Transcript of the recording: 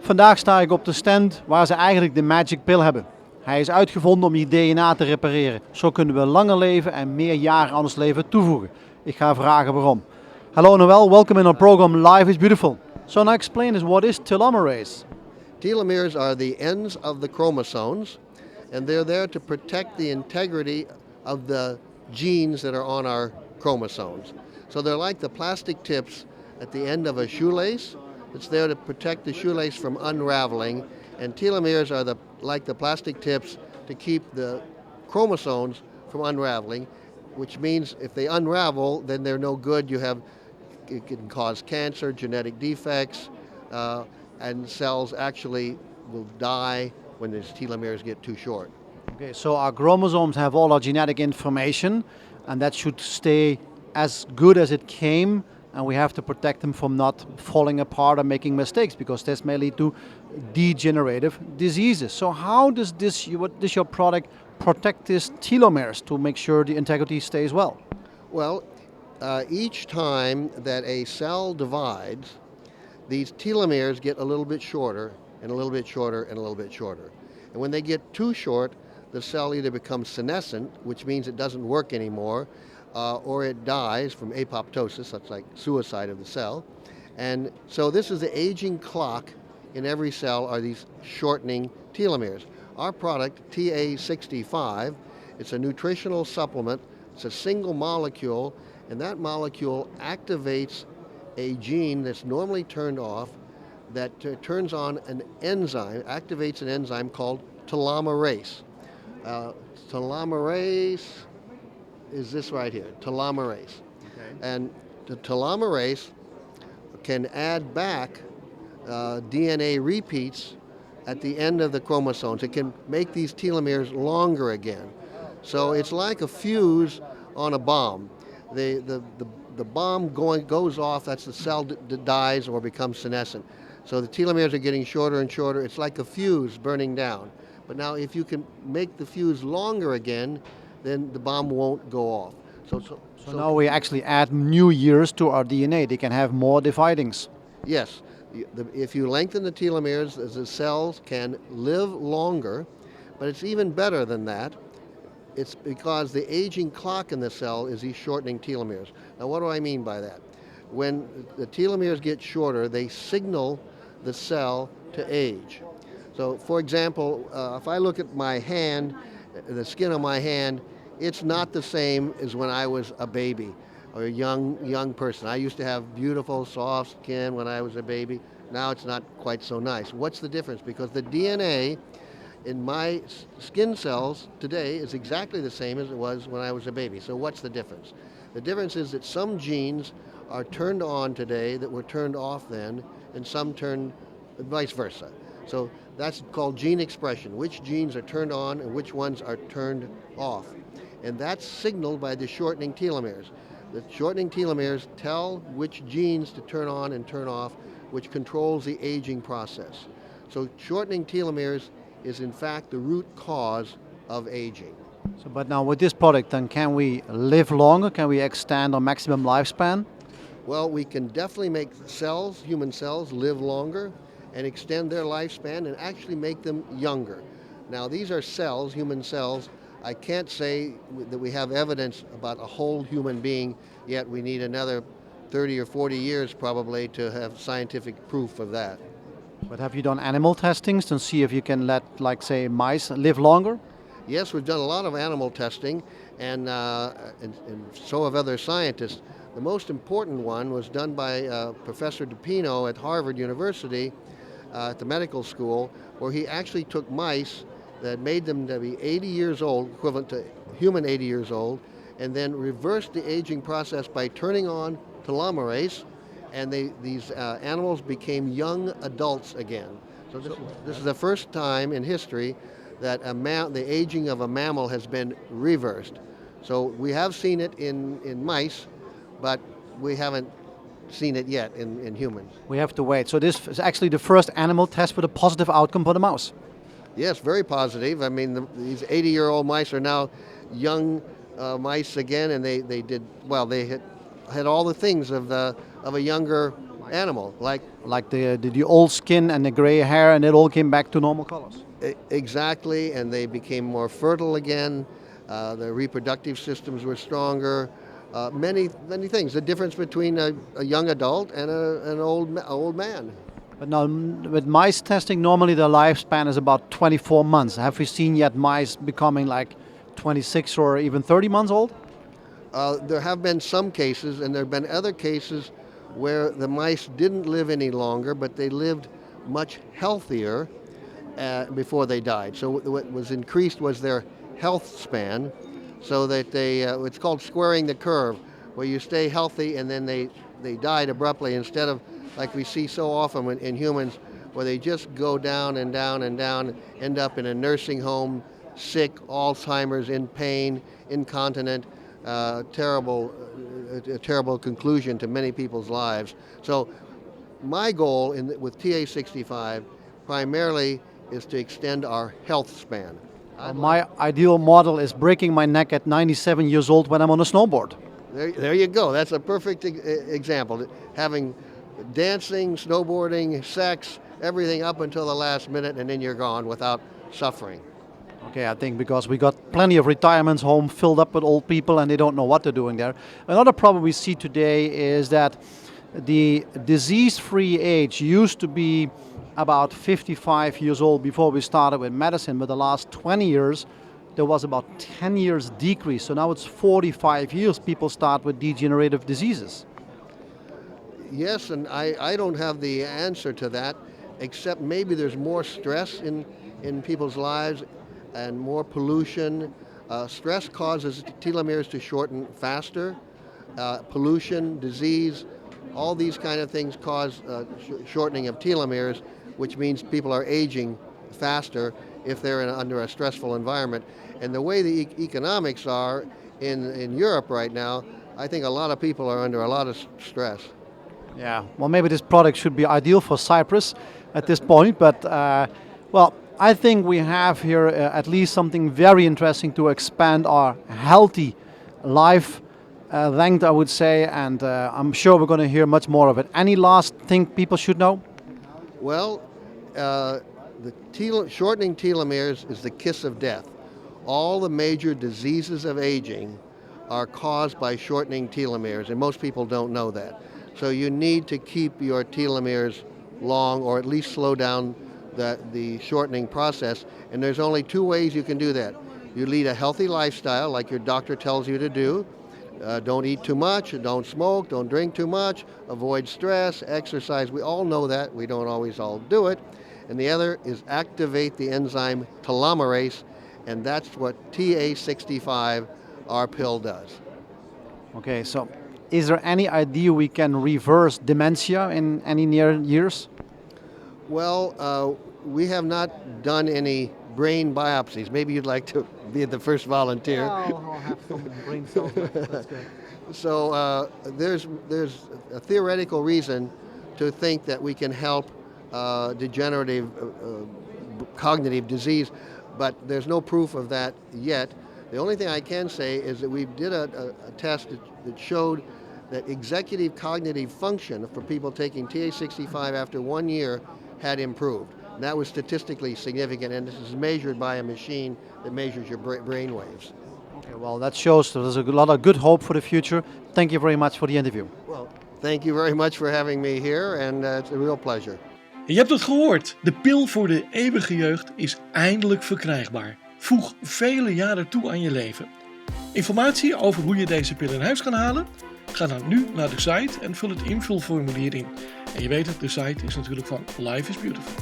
Vandaag sta ik op de stand waar ze eigenlijk de magic pill hebben. Hij is uitgevonden om je DNA te repareren. Zo kunnen we langer leven en meer jaren aan ons leven toevoegen. Ik ga vragen waarom. Hello Noel, welcome in our program Life is Beautiful. So now explain us, what is telomerase? Telomeres are the ends of the chromosomes, and they're there to protect the integrity of the genes that are on our chromosomes. So they're like the plastic tips at the end of a shoelace. It's there to protect the shoelace from unraveling, and telomeres are like the plastic tips to keep the chromosomes from unraveling, which means if they unravel, then they're no good. It can cause cancer, genetic defects, and cells actually will die when these telomeres get too short. Okay, so our chromosomes have all our genetic information, and that should stay as good as it came, and we have to protect them from not falling apart or making mistakes, because this may lead to degenerative diseases. So how does your product protect these telomeres to make sure the integrity stays well? Well, each time that a cell divides, these telomeres get a little bit shorter and a little bit shorter and a little bit shorter. And when they get too short, the cell either becomes senescent, which means it doesn't work anymore, or it dies from apoptosis, that's like suicide of the cell. And so this is the aging clock in every cell, are these shortening telomeres. Our product, TA-65, it's a nutritional supplement. It's a single molecule, and that molecule activates a gene that's normally turned off that turns on an enzyme, activates an enzyme called telomerase. Telomerase is this right here, telomerase. Okay. And the telomerase can add back DNA repeats at the end of the chromosomes. It can make these telomeres longer again. So it's like a fuse on a bomb. The bomb goes off, that's the cell that dies or becomes senescent. So the telomeres are getting shorter and shorter. It's like a fuse burning down. But now if you can make the fuse longer again, then the bomb won't go off. So now we actually add new years to our DNA. They can have more dividings. Yes. If you lengthen the telomeres, the cells can live longer, but it's even better than that. It's because the aging clock in the cell is these shortening telomeres. Now, what do I mean by that? When the telomeres get shorter, they signal the cell to age. So, for example, if I look at my hand, the skin on my hand, it's not the same as when I was a baby or a young person. I used to have beautiful, soft skin when I was a baby. Now it's not quite so nice. What's the difference? Because the DNA in my skin cells today is exactly the same as it was when I was a baby. So what's the difference? The difference is that some genes are turned on today that were turned off then, and some turn vice versa. So that's called gene expression, which genes are turned on and which ones are turned off. And that's signaled by the shortening telomeres. The shortening telomeres tell which genes to turn on and turn off, which controls the aging process. So shortening telomeres is in fact the root cause of aging. So, but now with this product, then can we live longer? Can we extend our maximum lifespan? Well, we can definitely make cells, human cells, live longer and extend their lifespan and actually make them younger. Now, these are cells, human cells. I can't say that we have evidence about a whole human being yet. We need another 30 or 40 years probably to have scientific proof of that. But have you done animal testings to see if you can let, like, say, mice live longer? Yes, we've done a lot of animal testing, and so have other scientists. The most important one was done by Professor DePino at Harvard University at the medical school, where he actually took mice that made them to be 80 years old, equivalent to human 80 years old, and then reversed the aging process by turning on telomerase, and these animals became young adults again. So this is the first time in history that the aging of a mammal has been reversed. So we have seen it in mice, but we haven't seen it yet in humans. We have to wait. So this is actually the first animal test with a positive outcome for the mouse. Yes, very positive. I mean, these 80-year-old mice are now young mice again, and they did well. They had all the things of a younger animal, Like the old skin and the gray hair, and it all came back to normal colors. exactly, and they became more fertile again. Their reproductive systems were stronger. Many things. The difference between a young adult and an old man. But now, with mice testing, normally the lifespan is about 24 months. Have we seen yet mice becoming like 26 or even 30 months old? There have been some cases, and there have been other cases where the mice didn't live any longer, but they lived much healthier before they died. So what was increased was their health span, so that it's called squaring the curve, where you stay healthy and then they died abruptly, instead of like we see so often in humans, where they just go down and down and down, end up in a nursing home, sick, Alzheimer's, in pain, incontinent. A terrible conclusion to many people's lives. So my goal with TA-65 primarily is to extend our health span. My ideal model is breaking my neck at 97 years old when I'm on a snowboard. There you go. That's a perfect example. Having dancing, snowboarding, sex, everything up until the last minute, and then you're gone without suffering. Okay, I think because we got plenty of retirement homes filled up with old people and they don't know what they're doing there. Another problem we see today is that the disease-free age used to be about 55 years old before we started with medicine, but the last 20 years there was about 10 years decrease. So now it's 45 years people start with degenerative diseases. Yes, and I don't have the answer to that, except maybe there's more stress in people's lives and more pollution. Stress causes telomeres to shorten faster. Pollution, disease, all these kind of things cause shortening of telomeres, which means people are aging faster if they're under a stressful environment. And the way the economics are in Europe right now, I think a lot of people are under a lot of stress. Yeah, well, maybe this product should be ideal for Cyprus at this point, but well, I think we have here at least something very interesting to expand our healthy life length, I would say, and I'm sure we're going to hear much more of it. Any last thing people should know? Well, shortening telomeres is the kiss of death. All the major diseases of aging are caused by shortening telomeres, and most people don't know that. So you need to keep your telomeres long, or at least slow down the shortening process, and there's only two ways you can do that. You lead a healthy lifestyle like your doctor tells you to do. Don't eat too much, don't smoke, don't drink too much, avoid stress, exercise. We all know that, we don't always all do it. And the other is activate the enzyme telomerase, and that's what TA-65, our pill, does. Okay, so is there any idea we can reverse dementia in any near years? Well, we have not done any brain biopsies. Maybe you'd like to be the first volunteer. I'll have some brain cells. That's good. So there's a theoretical reason to think that we can help degenerative cognitive disease, but there's no proof of that yet. The only thing I can say is that we did a test that showed that executive cognitive function for people taking TA-65 after 1 year had improved. And that was statistically significant, and this is measured by a machine that measures your brain waves. Okay, well, that shows there's a lot of good hope for the future. Thank you very much for the interview. Well, thank you very much for having me here, and it's a real pleasure. Je hebt het gehoord, de pil voor de eeuwige jeugd is eindelijk verkrijgbaar. Voeg vele jaren toe aan je leven. Informatie over hoe je deze pil in huis kan halen? Ga dan nu naar de site en vul het invulformulier in. En je weet het, de site is natuurlijk van Life is Beautiful.